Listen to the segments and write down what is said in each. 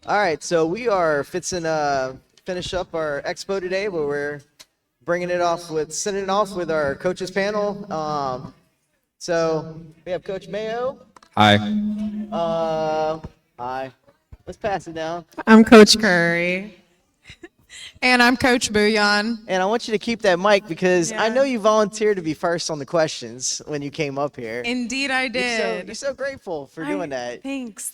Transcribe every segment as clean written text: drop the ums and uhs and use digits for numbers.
All right, so we are fixing finish up our expo today, but we're sending it off with our coaches panel. So we have Coach Mayo. Hi. Uh, hi. Let's pass it down. I'm Coach Curry. And I'm Coach Bouillon. And I want you to keep that mic because I Yeah. know you volunteered to be first on the questions when you came up here. Indeed, I did. You're so grateful for doing that. Thanks.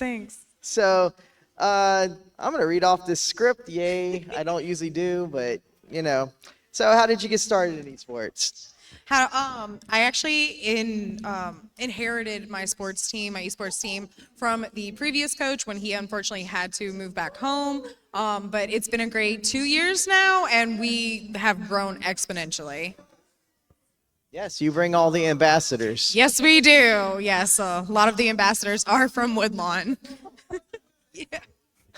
So I'm going to read off this script. Yay. I don't usually do, but, you know. So how did you get started in esports? I actually inherited my sports team, my esports team, from the previous coach when he unfortunately had to move back home. But it's been a great 2 years now, and we have grown exponentially. Yes, you bring all the ambassadors. Yes, we do. Yes, a lot of the ambassadors are from Woodlawn. Yeah.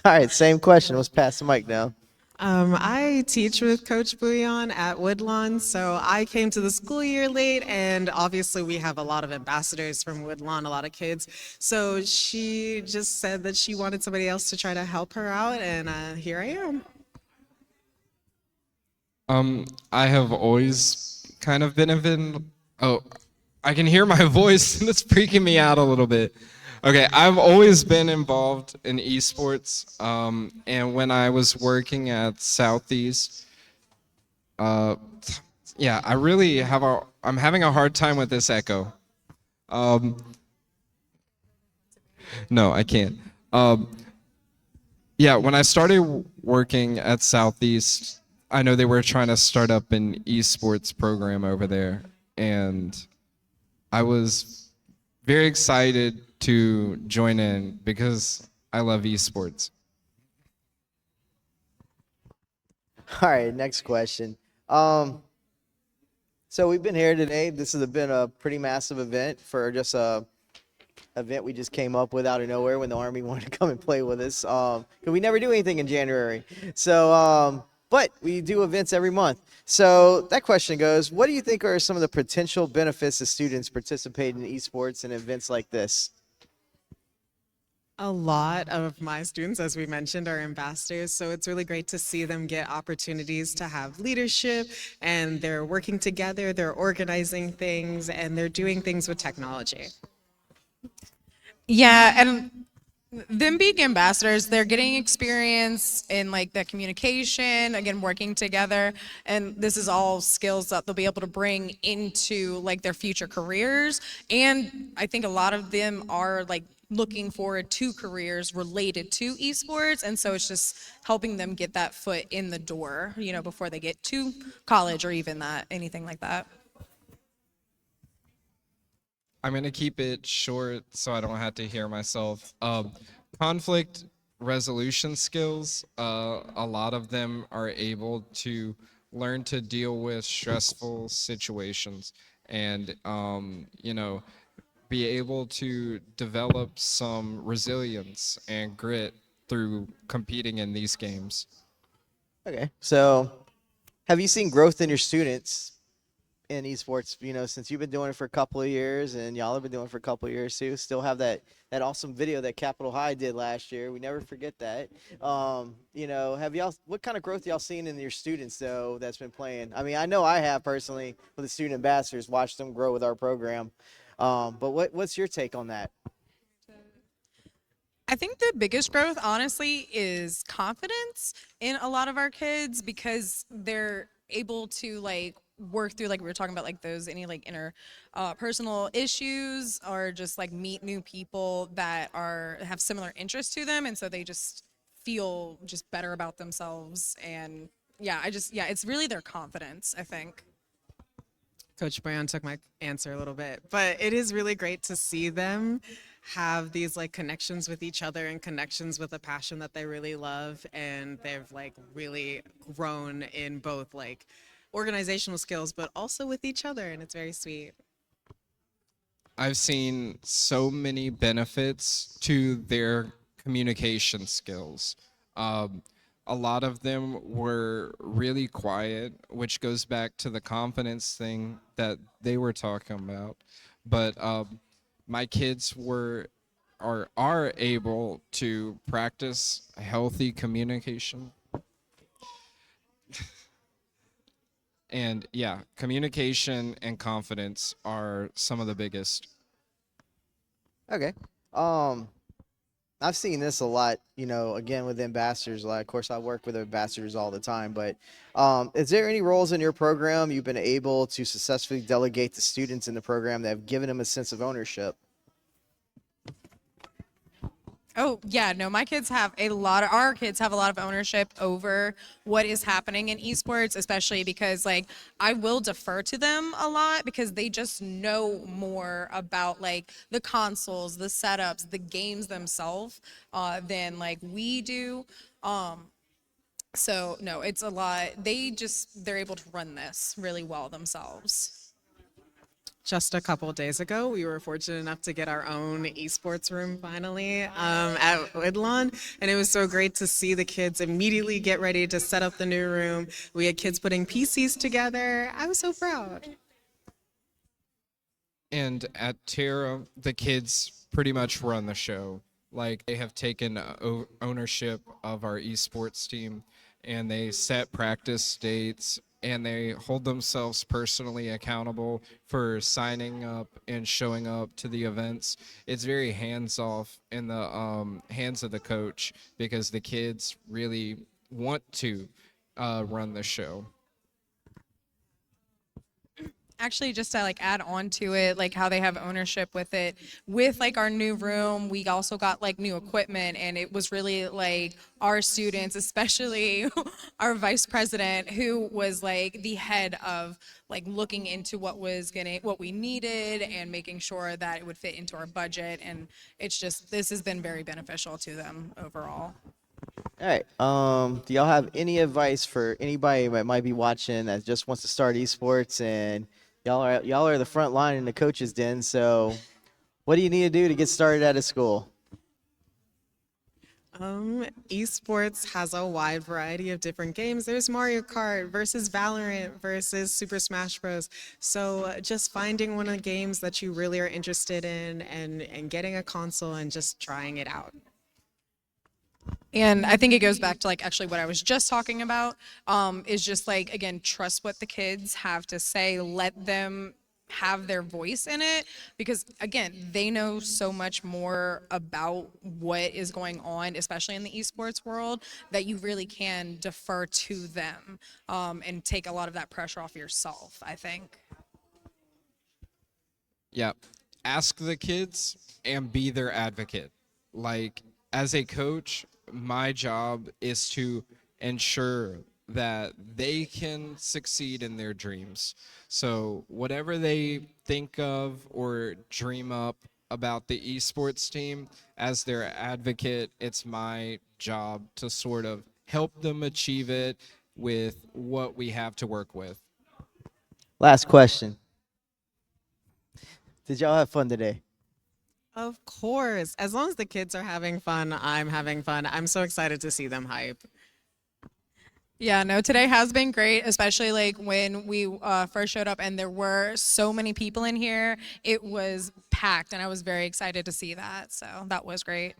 All right, same question. Let's pass the mic now. I teach with Coach Bouillon at Woodlawn, so I came to the school year late, and obviously we have a lot of ambassadors from Woodlawn, a lot of kids. So she just said that she wanted somebody else to try to help her out, and here I am. I have always kind of been oh, I can hear my voice and it's freaking me out a little bit. Okay, I've always been involved in esports, and when I was working at Southeast, yeah, I'm having a hard time with this echo. No, I can't. Yeah, when I started working at Southeast, I know they were trying to start up an esports program over there, and I was very excited to join in because I love esports. All right, next question. So we've been here today. This has been a pretty massive event for just a event we just came up with out of nowhere when the Army wanted to come and play with us. 'Cause we never do anything in January. So, but we do events every month. So that question goes, what do you think are some of the potential benefits of students participating in esports and events like this? A lot of my students, as we mentioned, are ambassadors, so it's really great to see them get opportunities to have leadership, and they're working together, they're organizing things, and they're doing things with technology. Yeah, and them being ambassadors, they're getting experience in like the communication, again, working together, and this is all skills that they'll be able to bring into like their future careers. And I think a lot of them are like looking forward to careers related to esports, and so it's just helping them get that foot in the door, you know, before they get to college or even anything like that. I'm going to keep it short so I don't have to hear myself. Conflict resolution skills, a lot of them are able to learn to deal with stressful situations and, you know, be able to develop some resilience and grit through competing in these games. Okay, so have you seen growth in your students in esports, you know, since you've been doing it for a couple of years and y'all have been doing it for a couple of years too? Still have that awesome video that Capital High did last year. We never forget that. You know, what kind of growth y'all seen in your students though that's been playing? I mean, I know I have personally with the student ambassadors, watched them grow with our program. But what's your take on that? I think the biggest growth, honestly, is confidence in a lot of our kids because they're able to like work through, like we were talking about, like those any like inner personal issues, or just like meet new people that have similar interests to them, and so they just feel just better about themselves. And yeah, it's really their confidence, I think. Coach Brown took my answer a little bit, but it is really great to see them have these like connections with each other and connections with a passion that they really love, and they've like really grown in both like organizational skills but also with each other, and it's very sweet. I've seen so many benefits to their communication skills. A lot of them were really quiet, which goes back to the confidence thing that they were talking about. But my kids were are able to practice healthy communication. And yeah, communication and confidence are some of the biggest. Okay. Um, I've seen this a lot, again with ambassadors. Of course, I work with ambassadors all the time, but is there any roles in your program you've been able to successfully delegate to students in the program that have given them a sense of ownership? Oh, yeah, no, our kids have a lot of ownership over what is happening in esports, especially because like I will defer to them a lot because they just know more about like the consoles, the setups, the games themselves than like we do. So no, it's a lot. They're able to run this really well themselves. Just a couple days ago, we were fortunate enough to get our own esports room finally at Woodlawn, and it was so great to see the kids immediately get ready to set up the new room. We had kids putting PCs together. I was so proud. And at Terra, the kids pretty much run the show. Like they have taken ownership of our esports team, and they set practice dates, and they hold themselves personally accountable for signing up and showing up to the events. It's very hands off in the hands of the coach because the kids really want to run the show. Actually, just to like add on to it, like how they have ownership with it, with like our new room, we also got like new equipment, and it was really like our students, especially our vice president, who was like the head of like looking into what we needed and making sure that it would fit into our budget, and this has been very beneficial to them overall. All right. Do y'all have any advice for anybody that might be watching that just wants to start esports, and y'all are the front line in the coach's den, so what do you need to do to get started at a school? Esports has a wide variety of different games. There's Mario Kart versus Valorant versus Super Smash Bros. So just finding one of the games that you really are interested in and getting a console and just trying it out. And I think it goes back to like actually what I was just talking about, is just like, again, trust what the kids have to say, let them have their voice in it, because again, they know so much more about what is going on, especially in the esports world, that you really can defer to them and take a lot of that pressure off yourself, I think. Yeah. Ask the kids and be their advocate. Like, as a coach, my job is to ensure that they can succeed in their dreams. So, whatever they think of or dream up about the esports team, as their advocate, it's my job to sort of help them achieve it with what we have to work with. Last question. Did y'all have fun today? Of course. As long as the kids are having fun, I'm having fun. I'm so excited to see them hype. Yeah, no, today has been great, especially like when we first showed up and there were so many people in here. It was packed, and I was very excited to see that. So that was great.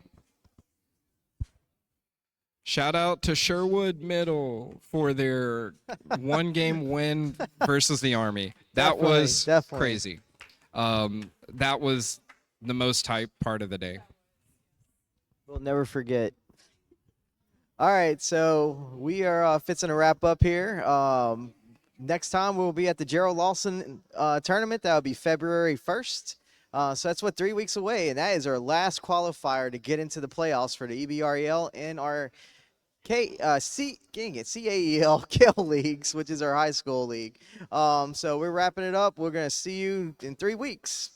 Shout out to Sherwood Middle for their one game win versus the Army. That was Definitely. crazy. That was the most hype part of the day. We'll never forget. All right, so we are fixing to wrap up here. Next time we'll be at the Gerald Lawson tournament. That'll be February 1st. So that's 3 weeks away, and that is our last qualifier to get into the playoffs for the EBREL and our CAEL Kill Leagues, which is our high school league. So we're wrapping it up. We're going to see you in 3 weeks.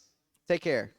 Take care.